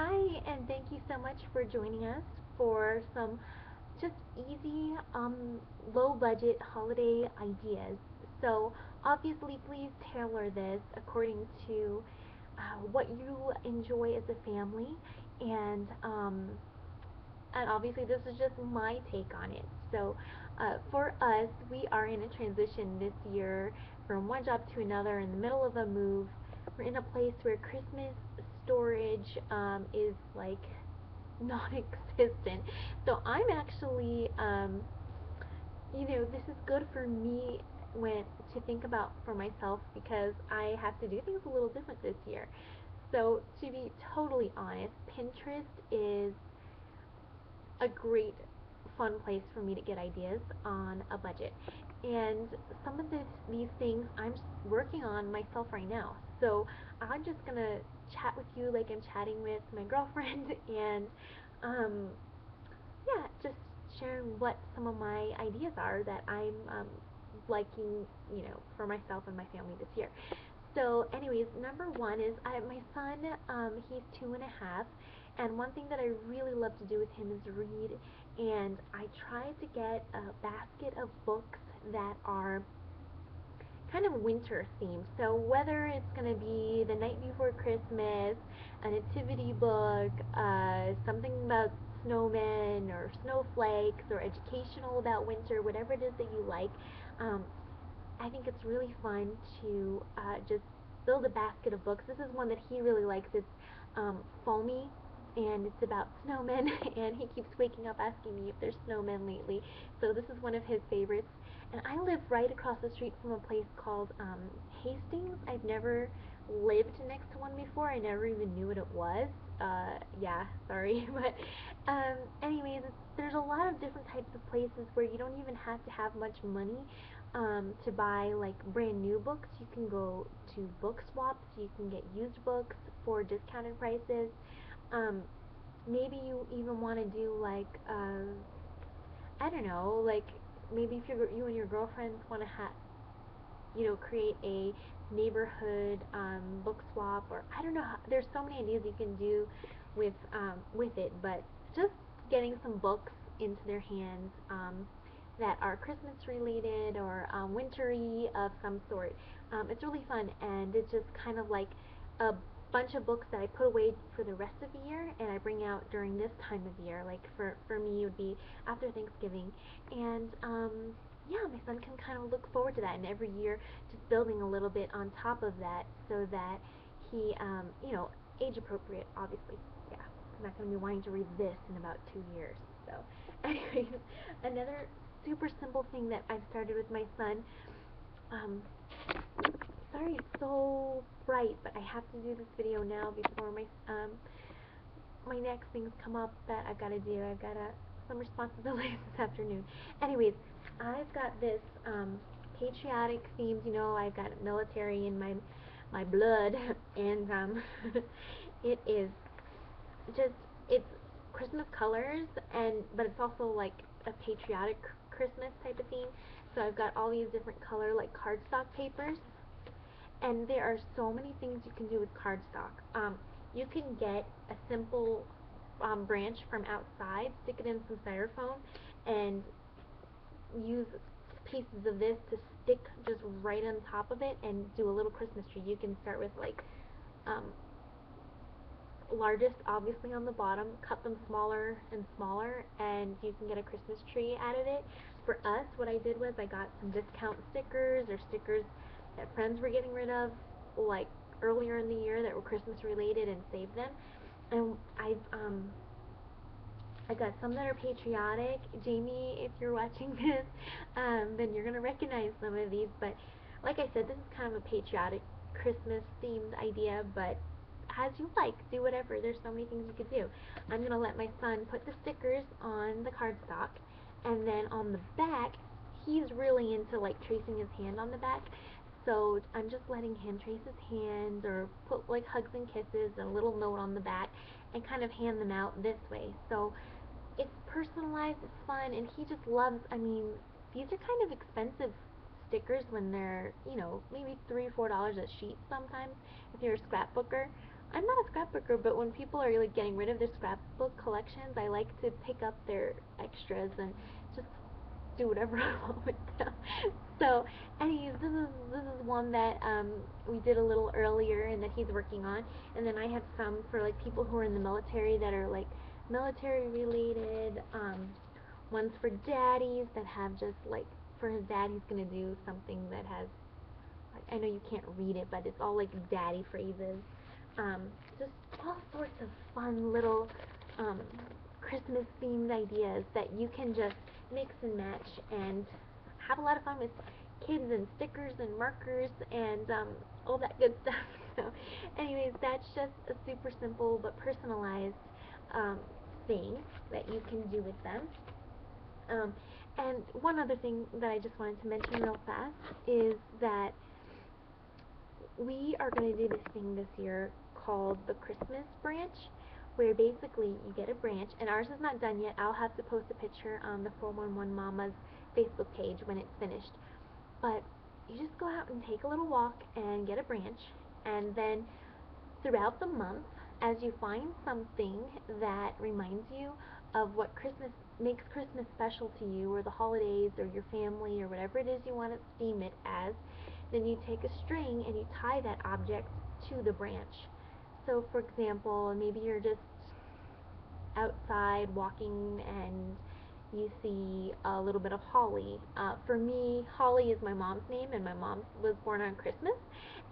Hi, and thank you so much for joining us for some just easy, low budget holiday ideas. So, obviously, please tailor this according to what you enjoy as a family, and obviously, this is just my take on it. So, for us, we are in a transition this year from one job to another in the middle of a move. We're in a place where Christmas storage is like non-existent. So I'm actually, this is good for me when to think about for myself because I have to do things a little different this year. So to be totally honest, Pinterest is a great fun place for me to get ideas on a budget. And some of these things I'm working on myself right now. So I'm just gonna chat with you like I'm chatting with my girlfriend, and um, yeah, just sharing what some of my ideas are that I'm liking, for myself and my family this year. So, anyways, number one is my son. He's 2.5, and one thing that I really love to do with him is read. And I tried to get a basket of books that are kind of winter themed. So whether it's going to be The Night Before Christmas, a nativity book, something about snowmen or snowflakes, or educational about winter, whatever it is that you like, um, I think it's really fun to just build a basket of books. This is one that he really likes. It's foamy, and it's about snowmen, and he keeps waking up asking me if there's snowmen lately. So this is one of his favorites. And I live right across the street from a place called Hastings. I've never lived next to one before. I never even knew what it was. Yeah, sorry, but anyways, there's a lot of different types of places where you don't even have to have much money to buy like brand new books. You can go to book swaps. You can get used books for discounted prices. Um, Maybe you even want to do like I don't know, like maybe if you and your girlfriends want to create a neighborhood book swap, or I don't know. There's so many ideas you can do with it, but just getting some books into their hands that are Christmas related or wintry of some sort. It's really fun, and it's just kind of like a bunch of books that I put away for the rest of the year and I bring out during this time of year. Like for me, it would be after Thanksgiving, and yeah, my son can kind of look forward to that, and every year just building a little bit on top of that so that he, age appropriate, obviously. Yeah, I'm not going to be wanting to read this in about 2 years. So, anyways, another super simple thing that I've started with my son. Um, Sorry, it's so bright, but I have to do this video now before my next things come up that I've got to do. I've got some responsibilities this afternoon. Anyways, I've got this patriotic themes. I've got military in my blood, and it is just it's Christmas colors, and but it's also like a patriotic Christmas type of theme. So I've got all these different color like cardstock papers, and there are so many things you can do with cardstock. You can get a simple branch from outside, stick it in some styrofoam, and use pieces of this to stick just right on top of it and do a little Christmas tree. You can start with like um, largest obviously on the bottom, cut them smaller and smaller, and you can get a Christmas tree out of it. For us, what I did was I got some discount stickers or stickers that friends were getting rid of like earlier in the year that were Christmas related, and saved them. And I got some that are patriotic. Jamie, if you're watching this, then you're gonna recognize some of these. But like I said, this is kind of a patriotic Christmas themed idea, but as you like, do whatever. There's so many things you could do. I'm gonna let my son put the stickers on the cardstock, and then on the back, he's really into like tracing his hand on the back. So I'm just letting him trace his hands or put like hugs and kisses and a little note on the back and kind of hand them out this way. So it's personalized, it's fun, and he just loves. I mean, these are kind of expensive stickers when they're, maybe $3 or $4 a sheet sometimes if you're a scrapbooker. I'm not a scrapbooker, but when people are like getting rid of their scrapbook collections, I like to pick up their extras and just do whatever I want with them. So, anyways, this is one that we did a little earlier and that he's working on, and then I have some for like people who are in the military that are like military related. Ones for daddies that have just like for his dad, he's gonna do something that has. I know you can't read it, but it's all like daddy phrases. Um, just all sorts of fun little um, Christmas themed ideas that you can just mix and match and have a lot of fun with kids and stickers and markers and all that good stuff. So, anyways, that's just a super simple but personalized um, thing that you can do with them. Um, and one other thing that I just wanted to mention real fast is that we are going to do this thing this year called the Christmas branch, where basically you get a branch, and ours is not done yet. I'll have to post a picture on the 411 Mama's Facebook page when it's finished. But you just go out and take a little walk and get a branch, and then throughout the month, as you find something that reminds you of what Christmas makes Christmas special to you, or the holidays, or your family, or whatever it is you want to theme it as, then you take a string and you tie that object to the branch. So, for example, maybe you're just outside walking and you see a little bit of holly. For me, Holly is my mom's name, and my mom was born on Christmas.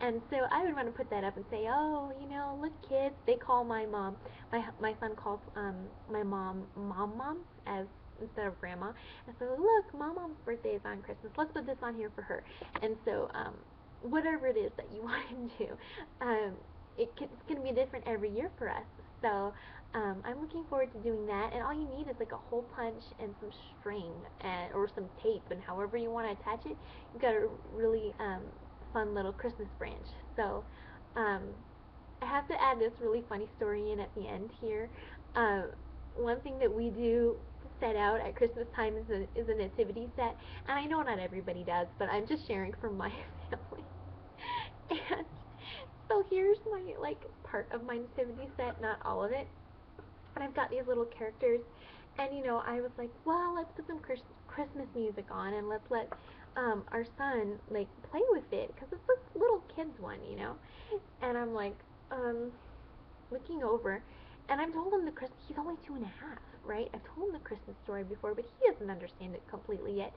And so I would want to put that up and say, oh, look, kids. They call my mom. My son calls my mom mom as instead of grandma. And so look, mom's birthday is on Christmas. Let's put this on here for her. And so whatever it is that you want to do, it's going to be different every year for us. So I'm looking forward to doing that, and all you need is like a hole punch and some string or some tape, and however you want to attach it, you've got a really fun little Christmas branch. So um, I have to add this really funny story in at the end here. Uh, One thing that we do set out at Christmas time is a nativity set, and I know not everybody does, but I'm just sharing from my family. And so here's my like part of my nativity set, not all of it. And I've got these little characters, and I was like, well, let's put some Christmas music on, and let's let our son like play with it because it's a little kids one. And I'm like, looking over, and I've told him the Christmas. He's only 2.5, right? I've told him the Christmas story before, but he doesn't understand it completely yet.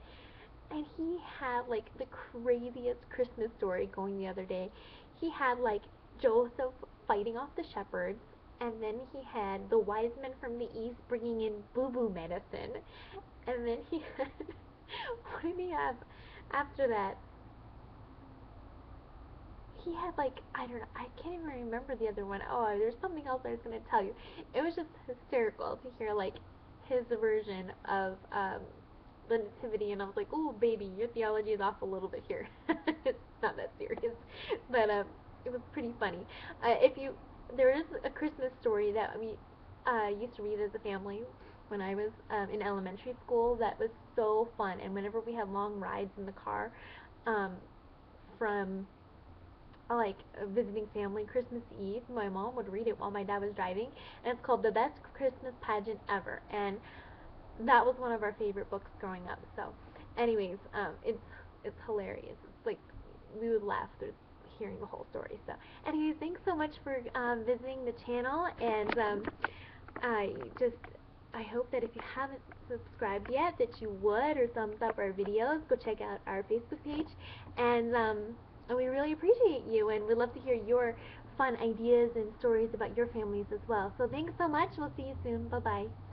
And he had like the craziest Christmas story going the other day. He had like Joseph fighting off the shepherds, and then he had the wise men from the east bringing in boo boo medicine, and then he had what did he have after that? He had like I don't know, I can't even remember the other one. Oh, there's something else I was gonna tell you. It was just hysterical to hear like his version of the nativity, and I was like, oh baby, your theology is off a little bit here. It's not that serious, but it was pretty funny. If you There is a Christmas story that we used to read as a family when I was in elementary school that was so fun, and whenever we had long rides in the car um, from like visiting family Christmas Eve, my mom would read it while my dad was driving, and it's called The Best Christmas Pageant Ever, and that was one of our favorite books growing up. So, anyways, it's hilarious. It's like we would laugh through hearing the whole story. So, anyways, thanks so much for visiting the channel, and I just I hope that if you haven't subscribed yet, that you would, or thumbs up our videos. Go check out our Facebook page, and we really appreciate you, and we'd love to hear your fun ideas and stories about your families as well. So thanks so much. We'll see you soon. Bye bye.